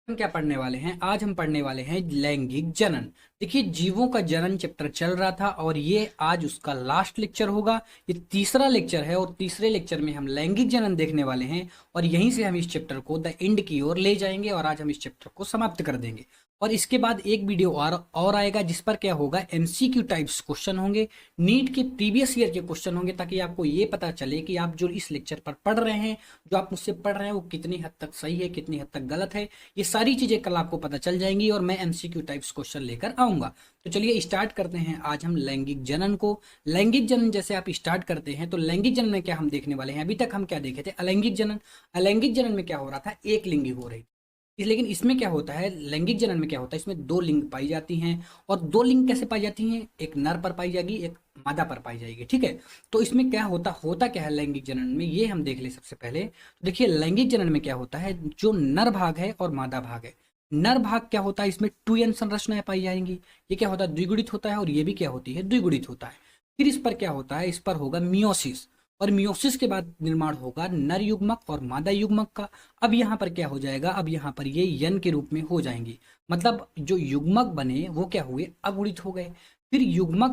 हम क्या पढ़ने वाले हैं? आज हम पढ़ने वाले हैं लैंगिक जनन। देखिए, जीवों का जनन चैप्टर चल रहा था और ये आज उसका लास्ट लेक्चर होगा। ये तीसरा लेक्चर है और तीसरे लेक्चर में हम लैंगिक जनन देखने वाले हैं और यहीं से हम इस चैप्टर को द एंड की ओर ले जाएंगे और आज हम इस चैप्टर को समाप्त कर देंगे। और इसके बाद एक वीडियो और आएगा जिस पर क्या होगा, एमसीक्यू टाइप्स क्वेश्चन होंगे, नीट के प्रीवियस ईयर के क्वेश्चन होंगे, ताकि आपको ये पता चले कि आप जो इस लेक्चर पर पढ़ रहे हैं, जो आप मुझसे पढ़ रहे हैं, वो कितनी हद तक सही है, कितनी हद तक गलत है। ये सारी चीजें कल आपको पता चल जाएंगी और मैं एमसीक्यू टाइप्स क्वेश्चन लेकर आऊंगा। तो चलिए स्टार्ट करते हैं आज हम लैंगिक जनन को। लैंगिक जनन जैसे आप स्टार्ट करते हैं तो लैंगिक जनन में क्या हम देखने वाले हैं? अभी तक हम क्या देखे थे? अलैंगिक जनन। अलैंगिक जनन में क्या हो रहा था? एक लिंगी हो रही। लेकिन इसमें क्या होता है, लैंगिक जनन में क्या होता है, इसमें दो लिंग पाई जाती हैं। और दो लिंग कैसे पाई जाती हैं? एक नर पर पाई जाएगी, एक मादा पर पाई जाएगी। ठीक है, तो इसमें क्या होता क्या है लैंगिक जनन में, ये हम देख ले सबसे पहले। तो देखिए, लैंगिक जनन में क्या होता है, जो नर भाग है और मादा भाग है। नर भाग क्या होता है, इसमें 2n संरचनाएं पाई जाएंगी। ये क्या होता है, द्विगुणित होता है, और ये भी क्या होती है, द्विगुणित होता है। फिर इस पर क्या होता है, इस पर होगा मियोसिस। और मियोसिस के बाद निर्माण होगा नर युग्मक और मादा युग्मक का। अब यहाँ पर क्या हो जाएगा, अब यहाँ पर ये यन के रूप में हो जाएंगी। मतलब जो युग्मक बने वो क्या हुए, अगुणित हो गए। फिर युग्मक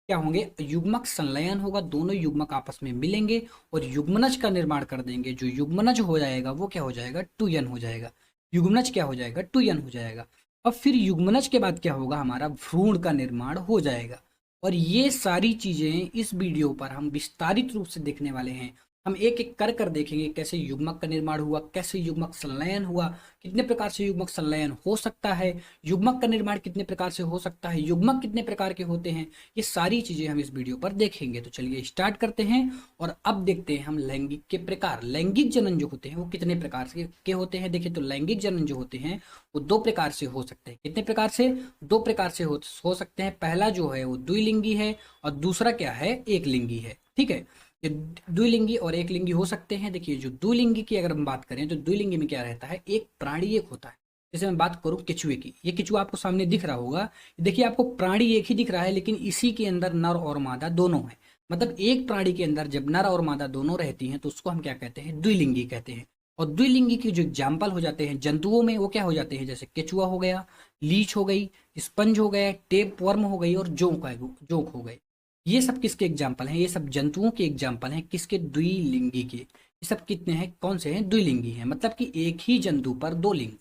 क्या होंगे, युग्मक संलयन होगा, दोनों युग्मक आपस में मिलेंगे और युग्मनज का निर्माण कर देंगे। जो युग्मनज हो जाएगा वो क्या हो जाएगा, 2n हो जाएगा। युग्मनज क्या हो जाएगा, 2n हो जाएगा। अब फिर युग्मनज के बाद क्या होगा, हमारा भ्रूण का निर्माण हो जाएगा। और ये सारी चीजें इस वीडियो पर हम विस्तारित रूप से देखने वाले हैं। हम एक एक कर देखेंगे कैसे युग्मक का निर्माण हुआ, कैसे युग्मक संलयन हुआ, कितने प्रकार से युग्मक संलयन हो सकता है, युग्मक का निर्माण कितने प्रकार से हो सकता है, युग्मक कितने प्रकार के होते हैं। ये सारी चीजें हम इस वीडियो पर देखेंगे। तो चलिए स्टार्ट करते हैं और अब देखते हैं हम लैंगिक के प्रकार। लैंगिक जनन जो होते हैं वो कितने प्रकार से के होते हैं? देखिए, तो लैंगिक जनन जो होते हैं वो दो प्रकार से हो सकते हैं। कितने प्रकार से? दो प्रकार से हो सकते हैं। पहला जो है वो द्विलिंगी है और दूसरा क्या है, एक लिंगी है। ठीक है, ये द्विलिंगी और एक लिंगी हो सकते हैं। देखिए, जो द्विलिंगी की अगर हम बात करें तो द्विलिंगी में क्या रहता है, एक प्राणी एक होता है। जैसे मैं बात करूं केचुए की, ये केचुआ आपको सामने दिख रहा होगा। देखिए, आपको प्राणी एक ही दिख रहा है, लेकिन इसी के अंदर नर और मादा दोनों है। मतलब एक प्राणी के अंदर जब नर और मादा दोनों रहती हैं तो उसको हम क्या कहते हैं, द्विलिंगी कहते हैं। और द्विलिंगी की जो एग्जाम्पल हो जाते हैं जंतुओं में, वो क्या हो जाते हैं, जैसे केचुआ हो गया, लीच हो गई, स्पंज हो गया, टेप वर्म हो गई और जोंक हो गए। ये सब किसके एग्जाम्पल हैं? ये सब जंतुओं के एग्जाम्पल हैं। किसके? द्विलिंगी के। ये सब कितने हैं, कौन से हैं? द्विलिंगी हैं। मतलब कि एक ही जंतु पर दो लिंग।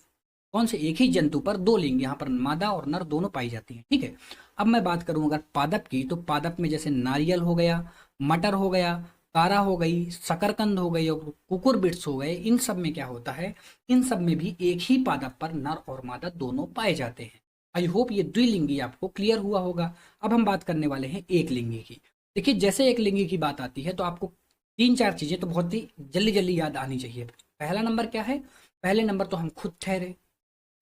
कौन से? एक ही जंतु पर दो लिंग, यहाँ पर मादा और नर दोनों पाई जाती हैं। ठीक है, अब मैं बात करूं अगर पादप की, तो पादप में जैसे नारियल हो गया, मटर हो गया, तारा हो गई, शकरकंद हो गई और कुकुरबिट्स हो गए, इन सब में क्या होता है, इन सब में भी एक ही पादप पर नर और मादा दोनों पाए जाते हैं। आई होप ये द्विलिंगी आपको क्लियर हुआ होगा। अब हम बात करने वाले हैं एक लिंगी की। देखिए, जैसे एक लिंगी की बात आती है तो आपको तीन चार चीजें तो बहुत ही जल्दी जल्दी याद आनी चाहिए। पहला नंबर क्या है? पहले नंबर तो हम खुद ठहरे,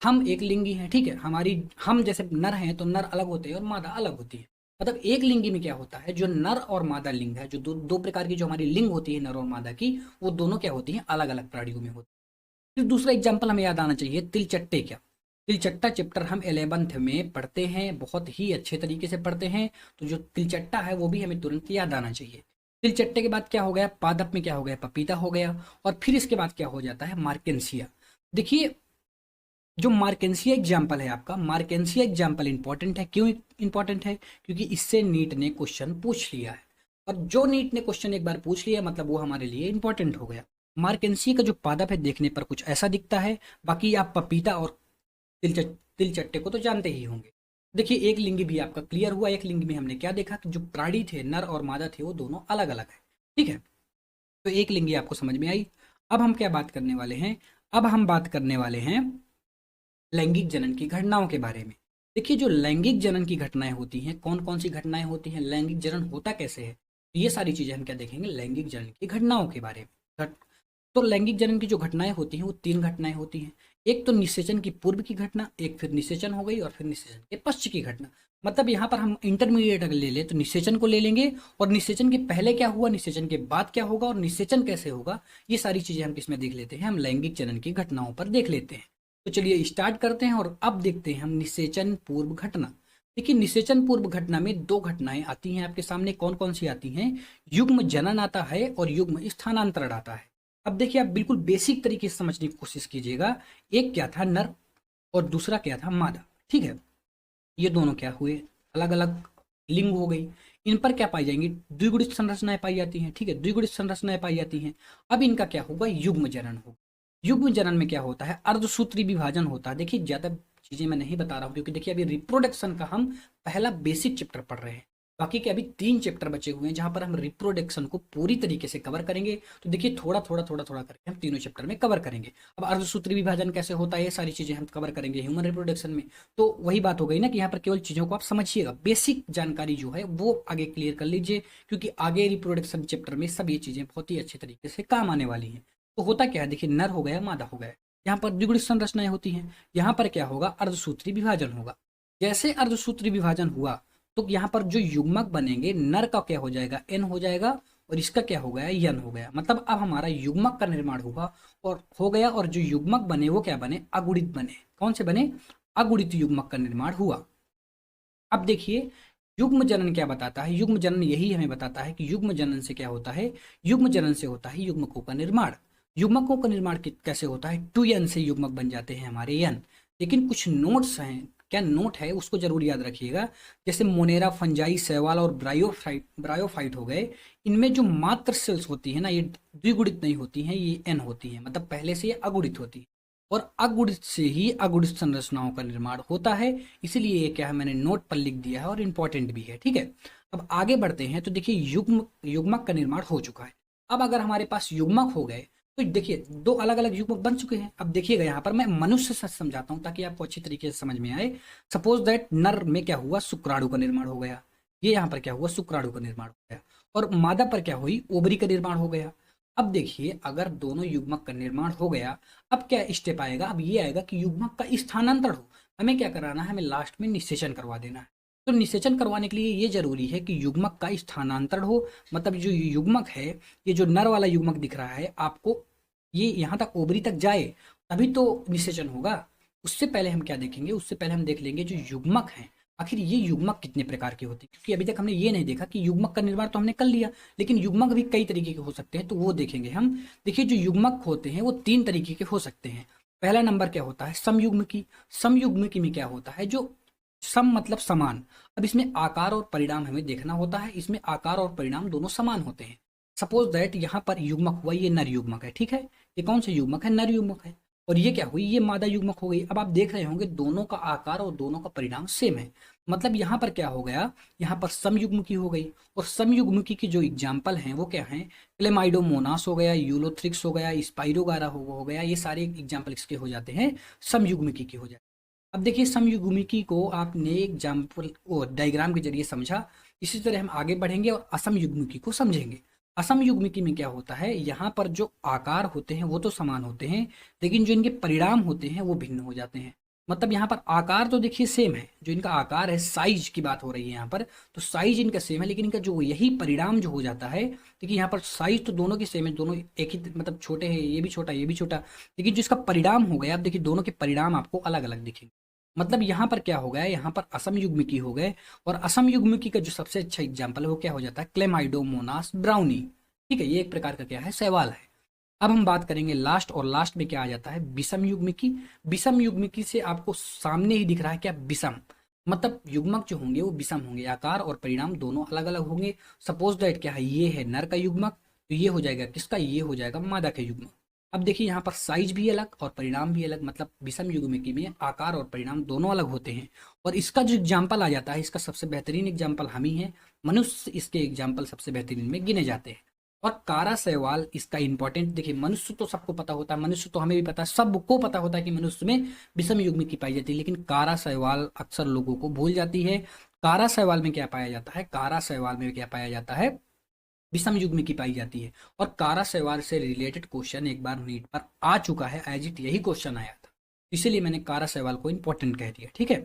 हम एक लिंगी हैं। ठीक है, हम जैसे नर हैं तो नर अलग होते हैं और मादा अलग होती है। मतलब एक लिंगी में क्या होता है, जो नर और मादा लिंग है, जो दो प्रकार की जो हमारी लिंग होती है नर और मादा की, वो दोनों क्या होती हैं, अलग अलग प्राणियों में होती है। फिर दूसरा एग्जाम्पल हमें याद आना चाहिए, तिलचट्टे। क्या तिलचट्टा चैप्टर हम 11th में पढ़ते हैं, बहुत ही अच्छे तरीके से पढ़ते हैं। तो जो तिलचट्टा है वो भी हमें तुरंत याद आना चाहिए। तिलचट्टे के बाद क्या हो गया, पादप में क्या हो गया, पपीता हो गया। और फिर इसके बाद क्या हो जाता है, मार्केंसिया। देखिए, जो मार्केंसिया एग्जाम्पल है आपका, मार्केंसिया एग्जाम्पल इंपॉर्टेंट है। क्यों इंपॉर्टेंट है? क्योंकि इससे नीट ने क्वेश्चन पूछ लिया है। और जो नीट ने क्वेश्चन एक बार पूछ लिया मतलब वो हमारे लिए इंपॉर्टेंट हो गया। मार्केंसिया का जो पादप है देखने पर कुछ ऐसा दिखता है। बाकी आप पपीता और तिलचट्टे को तो जानते ही होंगे। देखिए, एक लिंग भी आपका क्लियर हुआ। एक लिंग में हमने क्या देखा कि जो प्राणी थे नर और मादा थे वो दोनों अलग अलग है। ठीक है, तो एक लिंगी आपको समझ में आई। अब हम क्या बात करने वाले हैं, अब हम बात करने वाले हैं लैंगिक जनन की घटनाओं के बारे में। देखिए, जो लैंगिक जनन की घटनाएं होती हैं, कौन कौन सी घटनाएं होती हैं, लैंगिक जनन होता कैसे है, ये सारी चीजें हम क्या देखेंगे, लैंगिक जनन की घटनाओं के बारे में। तो लैंगिक जनन की जो घटनाएं होती हैं वो तीन घटनाएं होती हैं। एक तो निषेचन की पूर्व की घटना, एक फिर निषेचन हो गई और फिर निषेचन के पश्च की घटना। मतलब यहाँ पर हम इंटरमीडिएट अगर ले लें तो निषेचन को ले लेंगे, और निषेचन के पहले क्या हुआ, निषेचन के बाद क्या होगा और निषेचन कैसे होगा, ये सारी चीजें हम किसमें देख लेते हैं, हम लैंगिक जनन की घटनाओं पर देख लेते हैं। तो चलिए स्टार्ट करते हैं और अब देखते हैं हम निषेचन पूर्व घटना। देखिए, निषेचन पूर्व घटना में दो घटनाएं आती हैं आपके सामने। कौन कौन सी आती हैं? युग्म जनन आता है और युग्म स्थानांतरण आता है। अब देखिए, आप बिल्कुल बेसिक तरीके से समझने की कोशिश कीजिएगा। एक क्या था, नर और दूसरा क्या था, मादा। ठीक है, ये दोनों क्या हुए, अलग अलग लिंग हो गई। इन पर क्या पाई जाएंगी, द्विगुणित संरचनाएं पाई जाती हैं। ठीक है, द्विगुणित संरचनाएं पाई जाती हैं। अब इनका क्या होगा, युग्म जनन होगा। युग्म जनन में क्या होता है, अर्धसूत्री विभाजन होता है। देखिए ज्यादा चीजें मैं नहीं बता रहा हूँ, क्योंकि देखिए अभी रिप्रोडक्शन का हम पहला बेसिक चैप्टर पढ़ रहे हैं। बाकी के अभी 3 चैप्टर बचे हुए हैं जहां पर हम रिप्रोडक्शन को पूरी तरीके से कवर करेंगे। तो देखिए थोड़ा थोड़ा थोड़ा थोड़ा करके हम तीनों चैप्टर में कवर करेंगे। अब अर्धसूत्री विभाजन कैसे होता है, ये सारी चीजें हम कवर करेंगे ह्यूमन रिप्रोडक्शन में। तो वही बात हो गई ना कि यहाँ पर केवल चीजों को आप समझिएगा, बेसिक जानकारी जो है वो आगे क्लियर कर लीजिए, क्योंकि आगे रिप्रोडक्शन चैप्टर में सब ये चीजें बहुत ही अच्छे तरीके से काम आने वाली हैं। तो होता क्या है, देखिए नर हो गया, मादा हो गया, यहाँ पर द्विगुणित संरचनाएं होती हैं। यहाँ पर क्या होगा, अर्धसूत्री विभाजन होगा। जैसे अर्धसूत्री विभाजन हुआ तो यहाँ पर जो युग्मक बनेंगे, नर का क्या हो जाएगा, एन हो जाएगा, और इसका क्या हो गया, यन हो गया। मतलब अब हमारा युग्मक का निर्माण हुआ और हो गया, और जो युग्मक बने वो क्या बने, अगुणित बने। कौन से बने, अगुणित युग्मक का निर्माण हुआ। अब देखिए युग्म जनन क्या बताता है, युग्म जनन यही हमें बताता है कि युग्म जनन से क्या होता है, युग्म जनन से होता है युग्मकों का निर्माण। युग्मकों का निर्माण कैसे होता है, 2n से युग्मक बन जाते हैं हमारे n। लेकिन कुछ नोट्स हैं, क्या नोट है उसको जरूर याद रखिएगा। जैसे मोनेरा, फंजाई, शैवाल और ब्रायोफाइट हो गए, इनमें जो मात्र सेल्स होती है ना, ये द्विगुणित नहीं होती हैं, ये n होती है, मतलब पहले से ये अगुणित होती है। और अगुणित से ही अगुणित संरचनाओं का निर्माण होता है। इसीलिए ये क्या है, मैंने नोट पर लिख दिया है और इंपॉर्टेंट भी है। ठीक है, अब आगे बढ़ते हैं। तो देखिए युग्मक का निर्माण हो चुका है। अब अगर हमारे पास युग्मक हो गए तो देखिए 2 अलग अलग युग्मक बन चुके हैं। अब देखिएगा यहाँ पर मैं मनुष्य से समझाता हूँ ताकि आपको अच्छी तरीके से समझ में आए। सपोज दैट नर में क्या हुआ, शुक्राणु का निर्माण हो गया। ये यहाँ पर क्या हुआ, शुक्राणु का निर्माण हो गया। और मादा पर क्या हुई, ओवरी का निर्माण हो गया। अब देखिए अगर दोनों युग्मक का निर्माण हो गया, अब क्या स्टेप आएगा, अब ये आएगा कि युग्मक का स्थानांतरण हो। हमें क्या कराना है, हमें लास्ट में निषेचन करवा देना है। तो निषेचन करवाने के लिए ये जरूरी है कि युग्मक का स्थानांतरण हो। मतलब जो युग्मक है, ये जो नर वाला युग्मक दिख रहा है आपको, ये यहाँ तक ओवरी तक जाए तभी तो निषेचन होगा। उससे पहले हम क्या देखेंगे, उससे पहले हम देख लेंगे जो युग्मक है, आखिर ये युग्मक कितने प्रकार के होते हैं। क्योंकि अभी तक हमने ये नहीं देखा कि युग्मक का निर्माण तो हमने कर लिया, लेकिन युग्मक भी कई तरीके के हो सकते हैं, तो वो देखेंगे हम। देखिए जो युग्मक होते हैं वो 3 तरीके के हो सकते हैं। पहला नंबर क्या होता है, समयुग्मकी। समयुग्मकी में क्या होता है, जो सम मतलब समान। अब इसमें आकार और परिणाम हमें देखना होता है, इसमें आकार और परिणाम दोनों समान होते हैं। सपोज दैट यहाँ पर युग्मक हुआ, ये नर युग्मक है। ठीक है, ये कौन सा युग्मक है, नर युग्मक है। और ये क्या हुई, ये मादा युग्मक हो गई। अब आप देख रहे होंगे दोनों का आकार और दोनों का परिणाम सेम है। मतलब यहाँ पर क्या हो गया, यहाँ पर समयुग्मकी हो गई। और समयुग्मकी की जो एग्जाम्पल हैं वो क्या हैं, क्लेमाइडोमोनास हो गया, यूलोथ्रिक्स हो गया, स्पाइरोगारा हो गया, ये सारे एग्जाम्पल इसके हो जाते हैं, समयुग्मकी के हो जाते हैं। अब देखिए समयुग्मिकी को आपने एग्जाम्पल डायग्राम के जरिए समझा। इसी तरह हम आगे बढ़ेंगे और असम युग्मिकी को समझेंगे। असम युग्मिकी में क्या होता है, यहाँ पर जो आकार होते हैं वो तो समान होते हैं, लेकिन जो इनके परिणाम होते हैं वो भिन्न हो जाते हैं। मतलब यहाँ पर आकार तो देखिए सेम है, जो इनका आकार है, साइज की बात हो रही है यहाँ पर, तो साइज इनका सेम है, लेकिन इनका जो यही परिणाम जो हो जाता है, देखिए यहाँ पर साइज तो दोनों की सेम है, दोनों एक ही मतलब छोटे हैं, ये भी छोटा ये भी छोटा, लेकिन जो इसका परिणाम हो गया, अब देखिए दोनों के परिणाम आपको अलग अलग दिखेंगे। मतलब यहाँ पर क्या हो गया, यहाँ पर असम युग्मिकी हो गए। और असम युग्मिकी का जो सबसे अच्छा एग्जाम्पल है वो क्या हो जाता है, क्लेमाइडोमोनास ब्राउनी। ठीक है, ये एक प्रकार का क्या है, शैवाल है। अब हम बात करेंगे लास्ट, और लास्ट में क्या आ जाता है, विषम युग्मिकी। विषम युग्मिकी से आपको सामने ही दिख रहा है क्या, विषम। मतलब युग्मक जो होंगे वो विषम होंगे, आकार और परिणाम दोनों अलग अलग होंगे। सपोज दैट क्या है, ये है नर का युग्मक, तो ये हो जाएगा किसका, ये हो जाएगा मादा का युग्मक। अब देखिए यहाँ पर साइज भी अलग और परिणाम भी अलग, मतलब विषम युग्मिकी में आकार और परिणाम दोनों अलग होते हैं। और इसका जो एग्जाम्पल आ जाता है, इसका सबसे बेहतरीन एग्जाम्पल हम ही है, मनुष्य इसके एग्जाम्पल सबसे बेहतरीन में गिने जाते हैं। और कारा शैवाल इसका इंपॉर्टेंट, देखिए मनुष्य तो सबको पता होता है, मनुष्य तो हमें भी पता है, सबको पता होता है कि मनुष्य में विषम युग्मिकी पाई जाती है, लेकिन कारा शैवाल अक्सर लोगों को भूल जाती है। कारा शैवाल में क्या पाया जाता है, कारा शैवाल में क्या पाया जाता है, विषम युग्मिकी पाई जाती है। और कारा शैवाल से रिलेटेड क्वेश्चन एक बार नीट पर आ चुका है, एज इट यही क्वेश्चन आया था, इसीलिए मैंने कारा शैवाल को इंपॉर्टेंट कह दिया। ठीक है,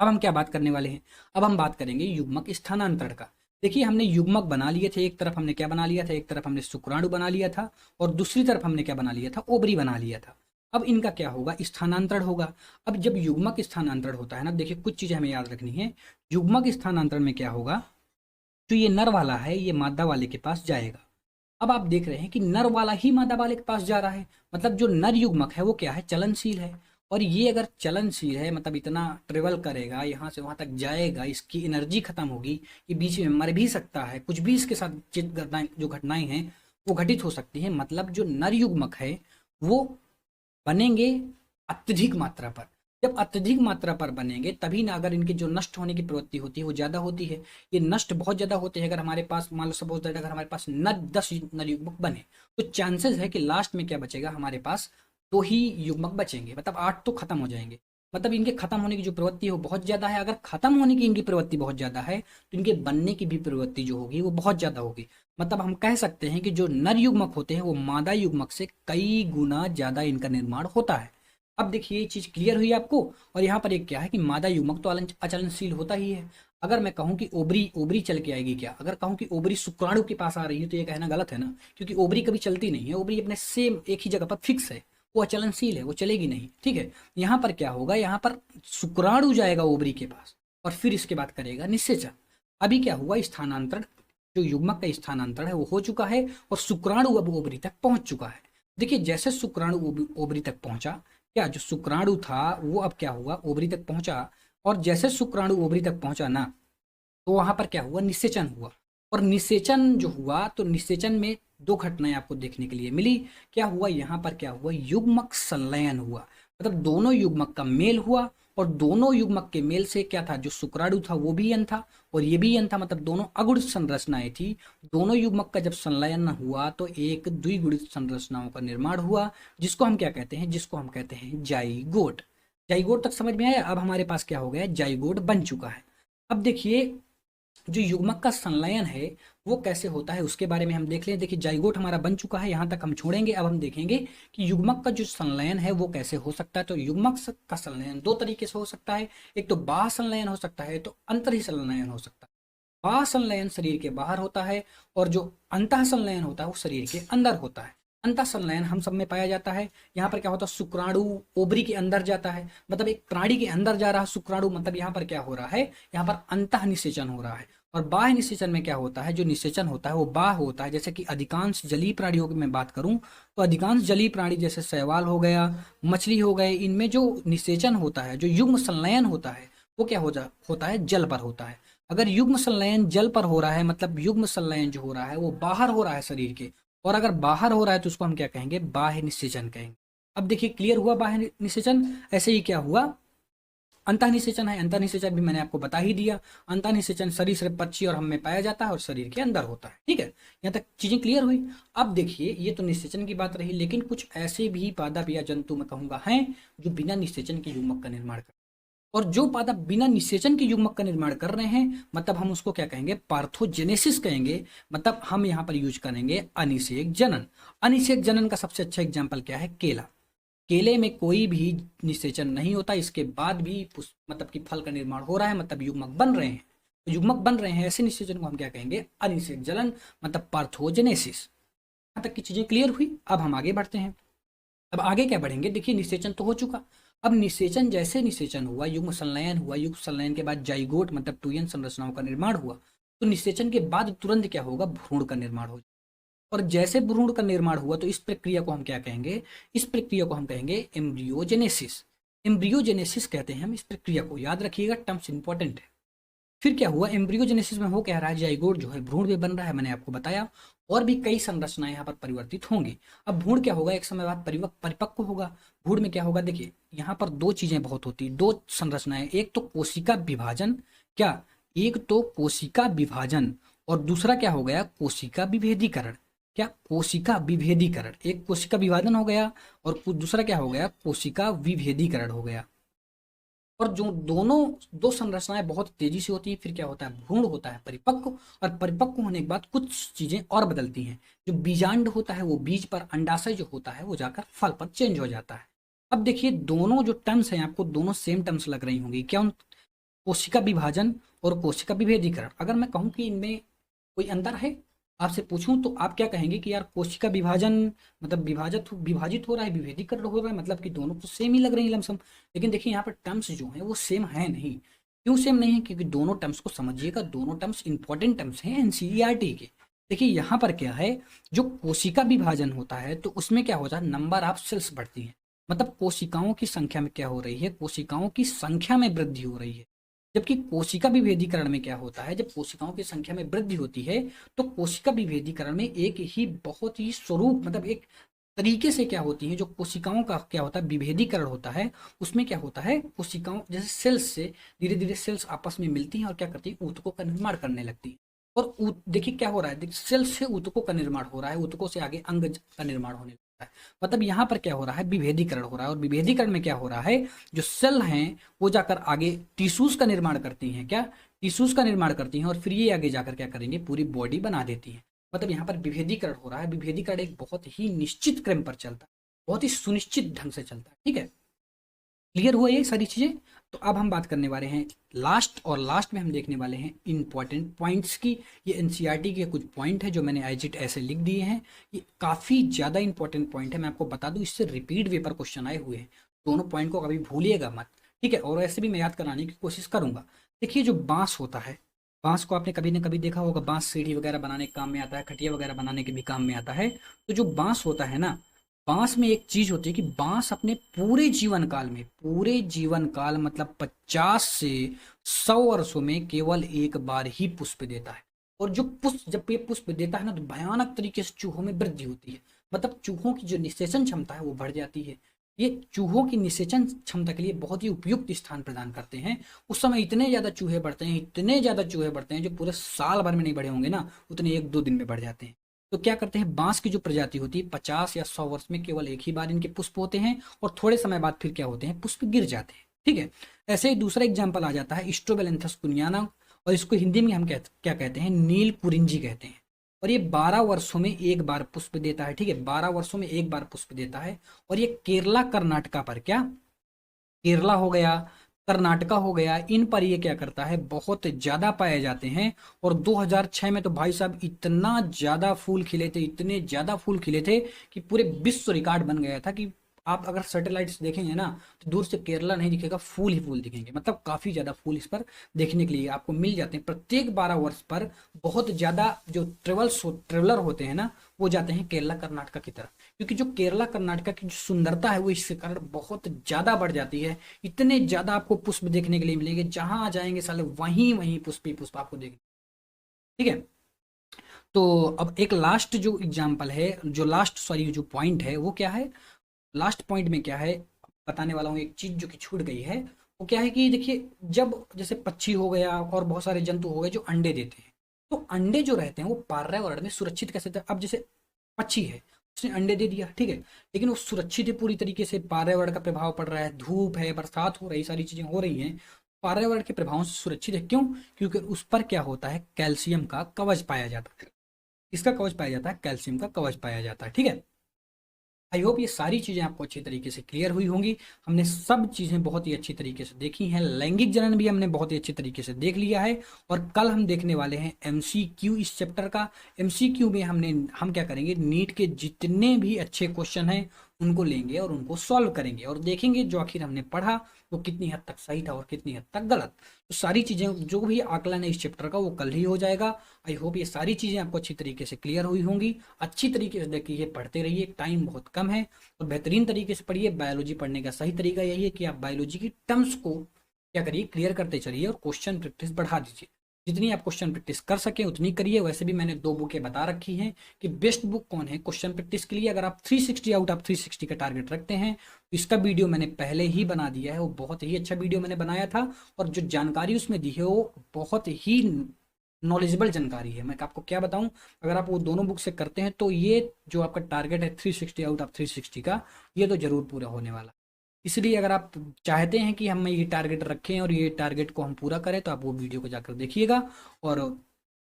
अब हम क्या बात करने वाले हैं, अब हम बात करेंगे युग्मक स्थानांतरण का। देखिए हमने युग्मक बना लिए थे, एक तरफ हमने क्या बना लिया था, एक तरफ हमने शुक्राणु बना लिया था, और दूसरी तरफ हमने क्या बना लिया था, ओवरी बना लिया था। अब इनका क्या होगा, स्थानांतरण होगा। अब जब युग्मक स्थानांतरण होता है ना, देखिए कुछ चीजें हमें याद रखनी है। युग्मक स्थानांतरण में क्या होगा, जो ये नर वाला है ये मादा वाले के पास जाएगा। अब आप देख रहे हैं कि नर वाला ही मादा वाले के पास जा रहा है, मतलब जो नर युग्मक है वो क्या है, चलनशील है। और ये अगर चलनशील है मतलब इतना ट्रेवल करेगा, यहाँ से वहां तक जाएगा, इसकी एनर्जी खत्म होगी, ये बीच में मर भी सकता है, कुछ भी इसके साथ घटनाएं जो घटनाएं हैं वो घटित हो सकती हैं। मतलब जो नर युग्मक है वो बनेंगे अत्यधिक मात्रा पर। जब अत्यधिक मात्रा पर बनेंगे तभी ना, अगर इनके जो नष्ट होने की प्रवृत्ति होती है वो ज्यादा होती है, ये नष्ट बहुत ज्यादा होते हैं। अगर हमारे पास मान लो सपोज दैट अगर हमारे पास न 10 नर युग्मक बने तो चांसेस है कि लास्ट में क्या बचेगा, हमारे पास 2 ही युग्मक बचेंगे, मतलब 8 तो खत्म हो जाएंगे। मतलब इनके खत्म होने की जो प्रवृत्ति है वो बहुत ज्यादा है। अगर खत्म होने की इनकी प्रवृत्ति बहुत ज्यादा है तो इनके बनने की भी प्रवृत्ति जो होगी वो बहुत ज्यादा होगी। मतलब हम कह सकते हैं कि जो नर युग्मक होते हैं वो मादा युग्मक से कई गुना ज्यादा इनका निर्माण होता है। अब देखिए ये चीज क्लियर हुई आपको। और यहाँ पर एक क्या है कि मादा युग्मक तो अचलनशील होता ही है। अगर मैं कहूँ कि ओबरी ओबरी चल के आएगी क्या, अगर कहूँ कि ओबरी शुक्राणु के पास आ रही है तो ये कहना गलत है ना, क्योंकि ओबरी कभी चलती नहीं है, ओबरी अपने सेम एक ही जगह पर फिक्स है, वो अचलनशील है, वो चलेगी नहीं। ठीक है, यहाँ पर क्या होगा, यहाँ पर शुक्राणु जाएगा ओबरी के पास और फिर इसके बाद करेगा निषेचन। अभी क्या हुआ, स्थानांतरण, जो युग्मक का स्थानांतरण है वो हो चुका है और शुक्राणु अब ओबरी तक पहुंच चुका है। देखिए जैसे शुक्राणु ओबरी तक पहुंचा, क्या जो शुक्राणु था वो अब क्या हुआ, ओबरी तक पहुंचा। और जैसे शुक्राणु ओबरी तक पहुंचा ना, तो वहां पर क्या हुआ, निषेचन हुआ। और निषेचन जो हुआ तो निषेचन में 2 घटनाएं आपको देखने के लिए मिली। क्या हुआ, यहाँ पर क्या हुआ, युग्मक संलयन हुआ, मतलब दोनों युग्मक का मेल हुआ। और दोनों युग्मक के मेल से क्या था, जो शुक्राणु था वो भी यन था और ये भी यन था, मतलब दोनों अगुण संरचनाएं थी। दोनों युग्मक का जब संलयन हुआ तो एक द्विगुणित संरचनाओं का निर्माण हुआ, जिसको हम क्या कहते हैं, जिसको हम कहते हैं जाइगोट। जाइगोट तक समझ में आया। अब हमारे पास क्या हो गया, जाइगोट बन चुका है। अब देखिए जो युग्मक का संलयन है वो कैसे होता है उसके बारे में हम देख लें। देखिए जाइगोट हमारा बन चुका है, यहाँ तक हम छोड़ेंगे। अब हम देखेंगे कि युग्मक का जो संलयन है वो कैसे हो सकता है। तो युग्मक का संलयन 2 तरीके से हो सकता है, एक तो बाह्य संलयन हो सकता है, तो अंतरही संलयन हो सकता है। बाह्य संलयन शरीर के बाहर होता है और जो अंतः संलयन होता है वो शरीर के अंदर होता है। अंतः संलयन हम सब में पाया जाता है। यहाँ पर क्या होता है, शुक्राणु ओबरी के अंदर जाता है, मतलब एक प्राणी के अंदर जा रहा है शुक्राणु, मतलब यहाँ पर क्या हो रहा है, यहाँ पर अंतः निषेचन हो रहा है। और बाह्य निषेचन में क्या होता है, जो निषेचन होता है वो बाह्य होता है। जैसे कि अधिकांश जलीय प्राणियों की मैं बात करूं तो अधिकांश जलीय प्राणी जैसे शैवाल हो गया, मछली हो गए, इनमें जो निषेचन होता है, जो युग्म संलयन होता है वो क्या होता है, जल पर होता है। अगर युग्म संलयन जल पर हो रहा है, मतलब युग्म संलयन जो हो रहा है वो बाहर हो रहा है शरीर के, और अगर बाहर हो रहा है तो उसको हम क्या कहेंगे, बाह्य निषेचन कहेंगे। अब देखिए क्लियर हुआ बाह्य निषेचन। ऐसे ही क्या हुआ, अंतः निषेचन है। अंतः निषेचन भी मैंने आपको बता ही दिया। अंतः निषेचन शरीर से पक्षी और हम में पाया जाता है और शरीर के अंदर होता है। ठीक है, यहाँ तक चीजें क्लियर हुई। अब देखिए ये तो निषेचन की बात रही, लेकिन कुछ ऐसे भी पादप या जंतु मैं कहूंगा हैं जो बिना निषेचन के युग्मक का निर्माण कर, और जो पादप बिना निषेचन के युग्मक का निर्माण कर रहे हैं मतलब हम उसको क्या कहेंगे, पार्थोजेनेसिस कहेंगे। मतलब हम यहाँ पर यूज करेंगे अनिषेक जनन। अनिषेक जनन का सबसे अच्छा एग्जाम्पल क्या है, केला। केले में कोई भी निषेचन नहीं होता, इसके बाद भी मतलब कि फल का निर्माण हो रहा है, मतलब युग्मक बन रहे हैं। तो युग्मक बन रहे हैं, ऐसे निषेचन को हम क्या कहेंगे, अनिषेक जनन, मतलब पार्थोजेनेसिस। यहाँ तक की चीजें क्लियर हुई। अब हम आगे बढ़ते हैं। अब आगे क्या बढ़ेंगे, देखिए निषेचन तो हो चुका। अब निषेचन, जैसे निषेचन हुआ, युग्म संलयन हुआ, युग्म संलयन के बाद जाइगोट मतलब टूयन संरचनाओं का निर्माण हुआ, तो निषेचन के बाद तुरंत क्या होगा, भ्रूण का निर्माण हो। और जैसे भ्रूण का निर्माण हुआ तो इस प्रक्रिया को हम क्या कहेंगे, इस प्रक्रिया को हम कहेंगे एम्ब्रियोजेनेसिस। एम्ब्रियोजेनेसिस कहते हैं हम इस प्रक्रिया को, याद रखिएगा, टर्म्स इंपॉर्टेंट है। फिर क्या हुआ, एम्ब्रियोजेनेसिस में हो क्या रहा है, जाइगोट जो है भ्रूण भी बन रहा है, मैंने आपको बताया। और भी कई संरचनाएं यहाँ पर परिवर्तित होंगी। अब भ्रूण क्या होगा, एक समय बाद परिपक्व होगा। भ्रूण में क्या होगा, देखिए यहाँ पर 2 चीजें बहुत होती, 2 संरचनाएं, एक तो कोशिका विभाजन, क्या, एक तो कोशिका विभाजन और दूसरा क्या हो गया, कोशिका विभेदीकरण। क्या, कोशिका विभेदीकरण, एक कोशिका विभाजन हो गया और दूसरा क्या हो गया, कोशिका विभेदीकरण हो गया। और जो दोनों 2 संरचनाएं बहुत तेजी से होती है, फिर क्या होता है, भ्रूण होता है परिपक्व, और परिपक्व होने के बाद कुछ चीजें और बदलती हैं। जो बीजांड होता है वो बीज पर, अंडाशय जो होता है वो जाकर फल पर चेंज हो जाता है। अब देखिए दोनों जो टर्म्स हैं आपको दोनों सेम टर्म्स लग रही होंगी, क्या, कोशिका विभाजन और कोशिका विभेदीकरण। अगर मैं कहूँ कि इनमें कोई अंतर है, आपसे पूछूं तो आप क्या कहेंगे कि यार कोशिका विभाजन मतलब विभाजित हो रहा है, विभेदीकरण हो रहा है, मतलब कि दोनों तो सेम ही लग रही है लमसम। लेकिन देखिए यहाँ पर टर्म्स जो हैं वो सेम है नहीं। क्यों सेम नहीं है, क्योंकि दोनों टर्म्स को समझिएगा, दोनों टर्म्स इंपॉर्टेंट टर्म्स हैं एनसीईआरटी के। देखिए यहाँ पर क्या है, जो कोशिका विभाजन होता है तो उसमें क्या होता है, नंबर ऑफ सेल्स बढ़ती हैं। मतलब कोशिकाओं की संख्या में क्या हो रही है, कोशिकाओं की संख्या में वृद्धि हो रही है। जबकि कोशिका विभेदीकरण में क्या होता है, जब कोशिकाओं की संख्या में वृद्धि होती है तो कोशिका विभेदीकरण में एक ही बहुत ही स्वरूप मतलब एक तरीके से क्या होती है, जो कोशिकाओं का क्या होता है विभेदीकरण होता है, उसमें क्या होता है कोशिकाओं जैसे सेल्स से धीरे धीरे सेल्स आपस में मिलती हैं और क्या करती है ऊतकों का निर्माण करने लगती है। और देखिए क्या हो रहा है, देखिए सेल्स से ऊतकों का निर्माण हो रहा है, ऊतकों से आगे अंग का निर्माण होने लगता है। मतलब यहाँ पर क्या हो रहा है विभेदीकरण हो रहा है। और विभेदीकरण में क्या हो रहा है, जो सेल हैं वो जाकर आगे टिश्यूज का निर्माण करती हैं, क्या टिश्यूज का निर्माण करती हैं और फिर ये आगे जाकर क्या करेंगे पूरी बॉडी बना देती हैं। मतलब यहाँ पर विभेदीकरण हो रहा है। विभेदीकरण एक बहुत ही निश्चित क्रम पर चलता है, बहुत ही सुनिश्चित ढंग से चलता है। ठीक है, क्लियर हुआ ये सारी चीजें। तो अब हम बात करने वाले हैं लास्ट, और लास्ट में हम देखने वाले हैं इंपॉर्टेंट पॉइंट्स की। ये एनसीईआरटी के कुछ पॉइंट है जो मैंने एज इट ऐसे लिख दिए हैं। ये काफी ज्यादा इंपॉर्टेंट पॉइंट है, मैं आपको बता दूं इससे रिपीट वे पर क्वेश्चन आए हुए हैं। दोनों पॉइंट को कभी भूलिएगा मत, ठीक है। और ऐसे भी मैं याद कराने की कोशिश करूंगा। देखिए जो बांस होता है, बांस को आपने कभी ना कभी देखा होगा, बांस सीढ़ी वगैरह बनाने के काम में आता है, खटिया वगैरह बनाने के भी काम में आता है। तो जो बांस होता है ना, बांस में एक चीज होती है कि बांस अपने पूरे जीवन काल में, पूरे जीवन काल मतलब 50 से 100 वर्षों में केवल एक बार ही पुष्प देता है। और जो पुष्प जब ये पुष्प देता है ना तो भयानक तरीके से चूहों में वृद्धि होती है। मतलब चूहों की जो निषेचन क्षमता है वो बढ़ जाती है। ये चूहों की निषेचन क्षमता के लिए बहुत ही उपयुक्त स्थान प्रदान करते हैं। उस समय इतने ज्यादा चूहे बढ़ते हैं, इतने ज्यादा चूहे बढ़ते हैं जो पूरे साल भर में नहीं बढ़े होंगे ना, उतने 1-2 दिन में बढ़ जाते हैं। तो क्या करते हैं, बांस की जो प्रजाति होती है 50 या 100 वर्ष में केवल एक ही बार इनके पुष्प होते हैं और थोड़े समय बाद फिर क्या होते हैं पुष्प गिर जाते हैं। ठीक है, ऐसे ही दूसरा एग्जाम्पल आ जाता है स्ट्रोबेलेंथस कुनियाना, और इसको हिंदी में हम क्या कहते हैं, नील कुरिंजी कहते हैं। और ये 12 वर्षों में एक बार पुष्प देता है। ठीक है, 12 वर्षों में एक बार पुष्प देता है। और ये केरला कर्नाटका पर, क्या केरला हो गया, कर्नाटका हो गया, इन पर ये क्या करता है बहुत ज्यादा पाए जाते हैं। और 2006 में तो भाई साहब इतना ज्यादा फूल खिले थे, इतने ज्यादा फूल खिले थे कि पूरे विश्व रिकॉर्ड बन गया था कि आप अगर सैटेलाइट्स देखेंगे ना तो दूर से केरला नहीं दिखेगा, फूल ही फूल दिखेंगे। मतलब काफी ज्यादा फूल इस पर देखने के लिए आपको मिल जाते हैं। प्रत्येक 12 वर्ष पर बहुत ज्यादा जो ट्रेवलर होते हैं ना वो जाते हैं केरला कर्नाटका की तरफ, क्योंकि जो केरला कर्नाटका की जो सुंदरता है वो इसके कारण बहुत ज्यादा बढ़ जाती है। इतने ज्यादा आपको पुष्प देखने के लिए मिलेंगे, जहां जाएंगे साले वहीं वहीं पुष्प ही पुष्प आपको देखने। ठीक है, तो अब एक लास्ट जो एग्जाम्पल है, जो लास्ट सॉरी जो पॉइंट है वो क्या है, लास्ट पॉइंट में क्या है बताने वाला हूँ। एक चीज जो कि छूट गई है वो क्या है कि देखिए जब जैसे पक्षी हो गया और बहुत सारे जंतु हो गए जो अंडे देते हैं, तो अंडे जो रहते हैं वो पर्यावरण में सुरक्षित कैसे थे। अब जैसे पक्षी है, उसने अंडे दे दिया, ठीक है, लेकिन वो सुरक्षित है पूरी तरीके से, पर्यावरण का प्रभाव पड़ रहा है, धूप है, बरसात हो रही, सारी चीजें हो रही हैं, पर्यावरण के प्रभावों से सुरक्षित है। क्यों? क्योंकि उस पर क्या होता है कैल्शियम का कवच पाया जाता है। इसका कवच पाया जाता है, कैल्शियम का कवच पाया जाता है। ठीक है, आई होप ये सारी चीजें आपको अच्छी तरीके से क्लियर हुई होंगी। हमने सब चीजें बहुत ही अच्छी तरीके से देखी हैं। लैंगिक जनन भी हमने बहुत ही अच्छी तरीके से देख लिया है। और कल हम देखने वाले हैं एमसीक्यू इस चैप्टर का। एमसीक्यू में हम क्या करेंगे, नीट के जितने भी अच्छे क्वेश्चन हैं उनको लेंगे और उनको सॉल्व करेंगे और देखेंगे जो आखिर हमने पढ़ा वो कितनी हद तक सही था और कितनी हद तक गलत। तो सारी चीजें जो भी आकलन है इस चैप्टर का वो कल ही हो जाएगा। आई होप ये सारी चीजें आपको अच्छी तरीके से क्लियर हुई होंगी। अच्छी तरीके से देखिए, पढ़ते रहिए, टाइम बहुत कम है और बेहतरीन तरीके से पढ़िए। बायोलॉजी पढ़ने का सही तरीका यही है कि आप बायोलॉजी की टर्म्स को क्या करिए, क्लियर करते चलिए और क्वेश्चन प्रैक्टिस बढ़ा दीजिए। जितनी आप क्वेश्चन प्रैक्टिस कर सके उतनी करिए। वैसे भी मैंने 2 बुकें बता रखी हैं कि बेस्ट बुक कौन है क्वेश्चन प्रैक्टिस के लिए। अगर आप 360 आउट ऑफ 360 का टारगेट रखते हैं तो इसका वीडियो मैंने पहले ही बना दिया है, वो बहुत ही अच्छा वीडियो मैंने बनाया था। और जो जानकारी उसमें दी है वो बहुत ही नॉलेजेबल जानकारी है। मैं आपको क्या बताऊं, अगर आप वो दोनों बुक से करते हैं तो ये जो आपका टारगेट है 360 आउट ऑफ 360 का, ये तो जरूर पूरा होने वाला। इसलिए अगर आप चाहते हैं कि हम ये टारगेट रखें और ये टारगेट को हम पूरा करें तो आप वो वीडियो को जाकर देखिएगा। और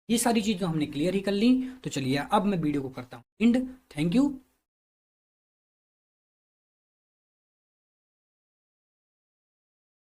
ये सारी चीज़ तो हमने क्लियर ही कर ली। तो चलिए अब मैं वीडियो को करता हूँ एंड। Thank you.